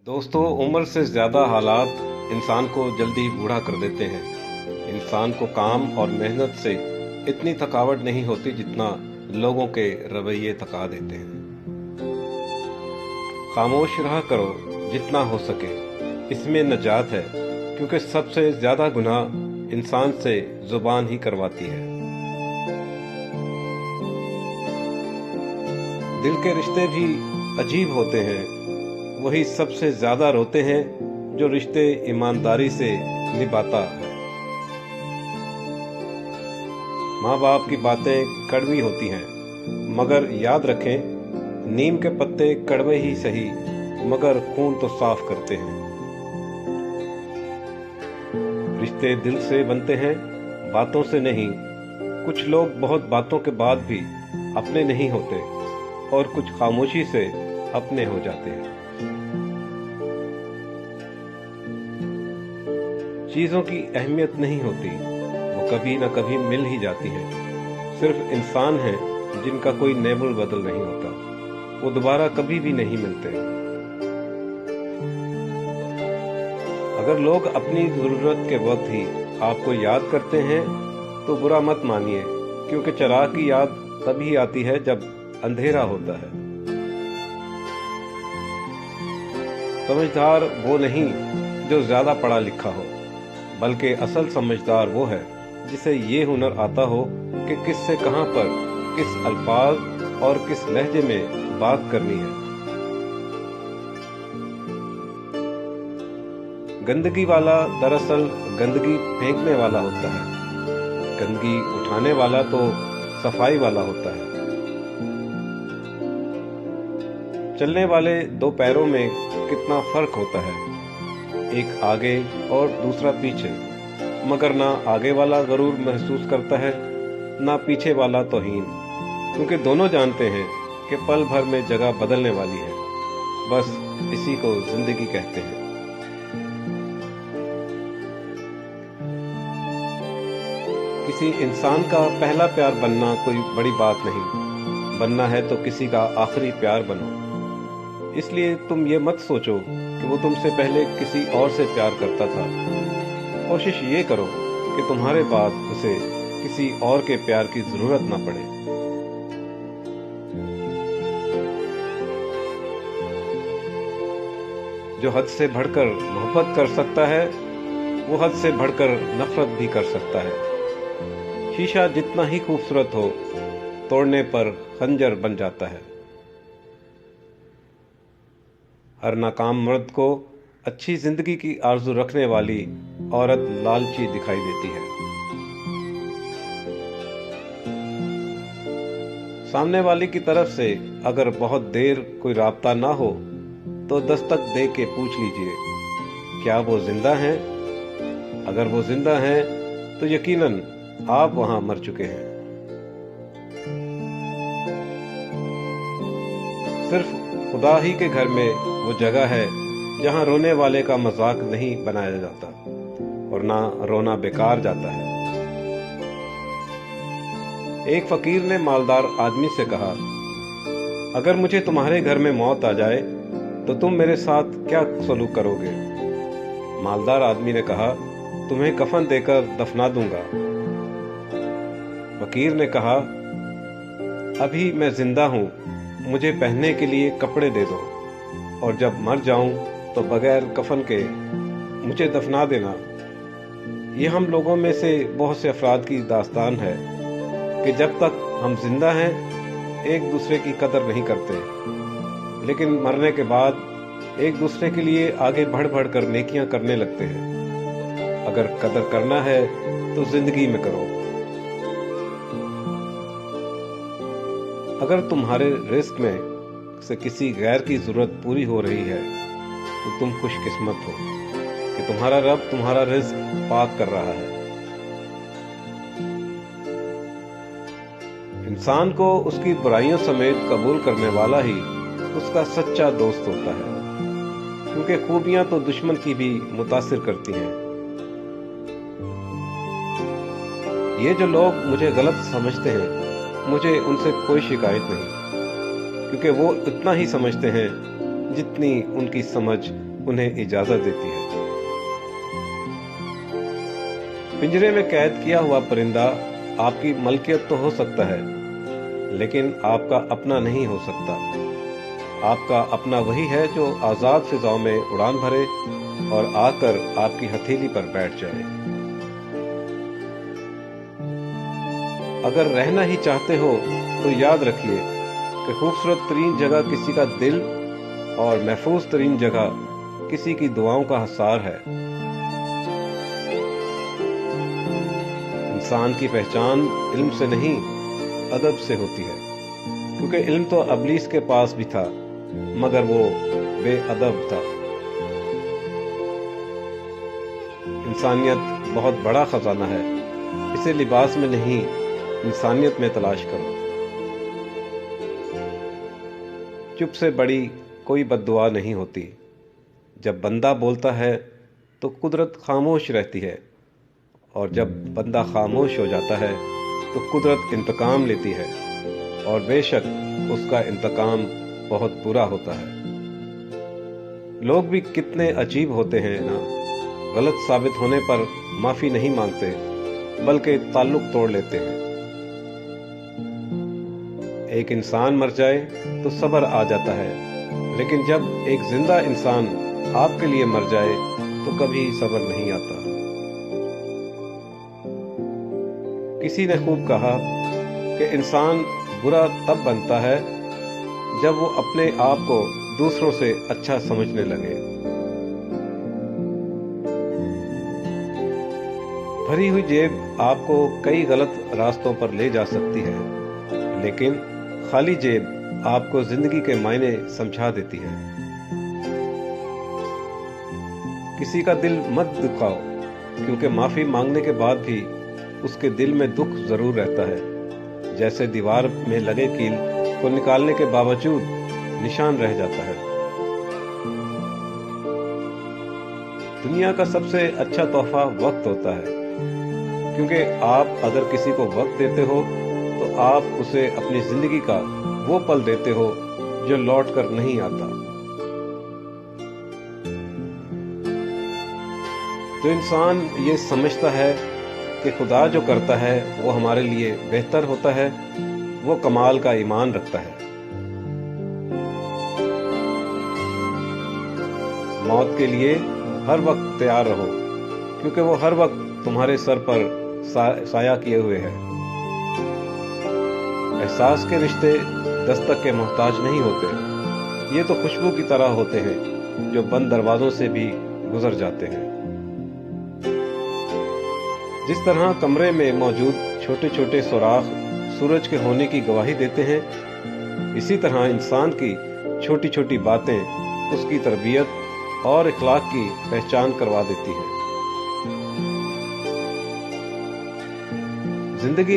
दोस्तों, उम्र से ज़्यादा हालात इंसान को जल्दी बूढ़ा कर देते हैं। इंसान को काम और मेहनत से इतनी थकावट नहीं होती जितना लोगों के रवैये थका देते हैं। खामोश रहा करो जितना हो सके, इसमें नजात है, क्योंकि सबसे ज़्यादा गुनाह इंसान से जुबान ही करवाती है। दिल के रिश्ते भी अजीब होते हैं, वही सबसे ज्यादा रोते हैं जो रिश्ते ईमानदारी से निभाता है। माँ बाप की बातें कड़वी होती हैं, मगर याद रखें, नीम के पत्ते कड़वे ही सही, मगर खून तो साफ करते हैं। रिश्ते दिल से बनते हैं, बातों से नहीं। कुछ लोग बहुत बातों के बाद भी अपने नहीं होते और कुछ खामोशी से अपने हो जाते हैं। चीजों की अहमियत नहीं होती, वो कभी न कभी मिल ही जाती हैं। सिर्फ इंसान हैं जिनका कोई नेबल बदल नहीं होता, वो दोबारा कभी भी नहीं मिलते। अगर लोग अपनी जरूरत के वक्त ही आपको याद करते हैं तो बुरा मत मानिए, क्योंकि चिराग की याद तभी आती है जब अंधेरा होता है। समझदार वो नहीं जो ज्यादा पढ़ा लिखा हो, बल्कि असल समझदार वो है जिसे ये हुनर आता हो कि किससे कहां पर, किस अल्फाज और किस लहजे में बात करनी है। गंदगी वाला दरअसल गंदगी फेंकने वाला होता है, गंदगी उठाने वाला तो सफाई वाला होता है। चलने वाले दो पैरों में कितना फर्क होता है, एक आगे और दूसरा पीछे, मगर ना आगे वाला गरूर महसूस करता है, ना पीछे वाला तौहीन, क्योंकि दोनों जानते हैं कि पल भर में जगह बदलने वाली है। बस इसी को जिंदगी कहते हैं। किसी इंसान का पहला प्यार बनना कोई बड़ी बात नहीं, बनना है तो किसी का आखिरी प्यार बनो। इसलिए तुम ये मत सोचो कि वो तुमसे पहले किसी और से प्यार करता था। कोशिश ये करो कि तुम्हारे बाद उसे किसी और के प्यार की जरूरत ना पड़े। जो हद से बढ़कर मोहब्बत कर सकता है, वो हद से बढ़कर नफरत भी कर सकता है। शीशा जितना ही खूबसूरत हो, तोड़ने पर खंजर बन जाता है। हर नाकाम मर्द को अच्छी जिंदगी की आरजू रखने वाली औरत लालची दिखाई देती है। सामने वाले की तरफ से अगर बहुत देर कोई राब्ता ना हो तो दस्तक दे के पूछ लीजिए, क्या वो जिंदा हैं? अगर वो जिंदा हैं तो यकीनन आप वहां मर चुके हैं। सिर्फ खुदा ही के घर में वो जगह है जहां रोने वाले का मजाक नहीं बनाया जाता और ना रोना बेकार जाता है। एक फकीर ने मालदार आदमी से कहा, अगर मुझे तुम्हारे घर में मौत आ जाए तो तुम मेरे साथ क्या सलूक करोगे? मालदार आदमी ने कहा, तुम्हें कफन देकर दफना दूंगा। फकीर ने कहा, अभी मैं जिंदा हूं, मुझे पहनने के लिए कपड़े दे दो, और जब मर जाऊं तो बगैर कफन के मुझे दफना देना। ये हम लोगों में से बहुत से अफराद की दास्तान है कि जब तक हम जिंदा हैं एक दूसरे की कदर नहीं करते, लेकिन मरने के बाद एक दूसरे के लिए आगे बढ़ बढ़ कर नेकियां करने लगते हैं। अगर कदर करना है तो जिंदगी में करो। अगर तुम्हारे रिस्क में से किसी गैर की जरूरत पूरी हो रही है तो तुम खुशकिस्मत हो कि तुम्हारा रब तुम्हारा रिस्क पाक कर रहा है। इंसान को उसकी बुराइयों समेत कबूल करने वाला ही उसका सच्चा दोस्त होता है, क्योंकि खूबियां तो दुश्मन की भी मुतासिर करती हैं। ये जो लोग मुझे गलत समझते हैं, मुझे उनसे कोई शिकायत नहीं, क्योंकि वो इतना ही समझते हैं जितनी उनकी समझ انہیں اجازت دیتی ہے۔ پنجرے میں قید کیا ہوا پرندہ آپ کی ملکیت تو ہو سکتا ہے، لیکن آپ کا اپنا نہیں ہو سکتا۔ آپ کا اپنا وہی ہے جو آزاد فضاؤں میں اڑان بھرے اور آ کر آپ کی ہتھیلی پر بیٹھ جائے۔ اگر رہنا ہی چاہتے ہو تو یاد رکھیے کہ خوبصورت ترین جگہ کسی کا دل اور محفوظ ترین جگہ کسی کی دعاؤں کا حصار ہے۔ انسان کی پہچان علم سے نہیں، ادب سے ہوتی ہے، کیونکہ علم تو ابلیس کے پاس بھی تھا مگر وہ بے ادب تھا۔ انسانیت بہت بڑا خزانہ ہے، اسے لباس میں نہیں انسانیت میں تلاش کرو۔ چپ سے بڑی کوئی بد دعا نہیں ہوتی۔ جب بندہ بولتا ہے تو قدرت خاموش رہتی ہے، اور جب بندہ خاموش ہو جاتا ہے تو قدرت انتقام لیتی ہے، اور بے شک اس کا انتقام بہت برا ہوتا ہے۔ لوگ بھی کتنے عجیب ہوتے ہیں نا، غلط ثابت ہونے پر معافی نہیں مانگتے بلکہ تعلق توڑ لیتے ہیں۔ ایک انسان مر جائے تو صبر آ جاتا ہے، لیکن جب ایک زندہ انسان آپ کے لیے مر جائے تو کبھی صبر نہیں آتا۔ کسی نے خوب کہا کہ انسان برا تب بنتا ہے جب وہ اپنے آپ کو دوسروں سے اچھا سمجھنے لگے۔ بھری ہوئی جیب آپ کو کئی غلط راستوں پر لے جا سکتی ہے، لیکن خالی جیب آپ کو زندگی کے معنی سمجھا دیتی ہے۔ کسی کا دل مت دکھاؤ، کیونکہ معافی مانگنے کے بعد بھی اس کے دل میں دکھ ضرور رہتا ہے، جیسے دیوار میں لگے کیل کو نکالنے کے باوجود نشان رہ جاتا ہے۔ دنیا کا سب سے اچھا تحفہ وقت ہوتا ہے، کیونکہ آپ اگر کسی کو وقت دیتے ہو تو آپ اسے اپنی زندگی کا وہ پل دیتے ہو جو لوٹ کر نہیں آتا۔ جو انسان یہ سمجھتا ہے کہ خدا جو کرتا ہے وہ ہمارے لیے بہتر ہوتا ہے، وہ کمال کا ایمان رکھتا ہے۔ موت کے لیے ہر وقت تیار رہو، کیونکہ وہ ہر وقت تمہارے سر پر سایہ کیے ہوئے ہے۔ احساس کے رشتے دستک کے محتاج نہیں ہوتے، یہ تو خوشبو کی طرح ہوتے ہیں جو بند دروازوں سے بھی گزر جاتے ہیں۔ جس طرح کمرے میں موجود چھوٹے چھوٹے سوراخ سورج کے ہونے کی گواہی دیتے ہیں، اسی طرح انسان کی چھوٹی چھوٹی باتیں اس کی تربیت اور اخلاق کی پہچان کروا دیتی ہیں۔ زندگی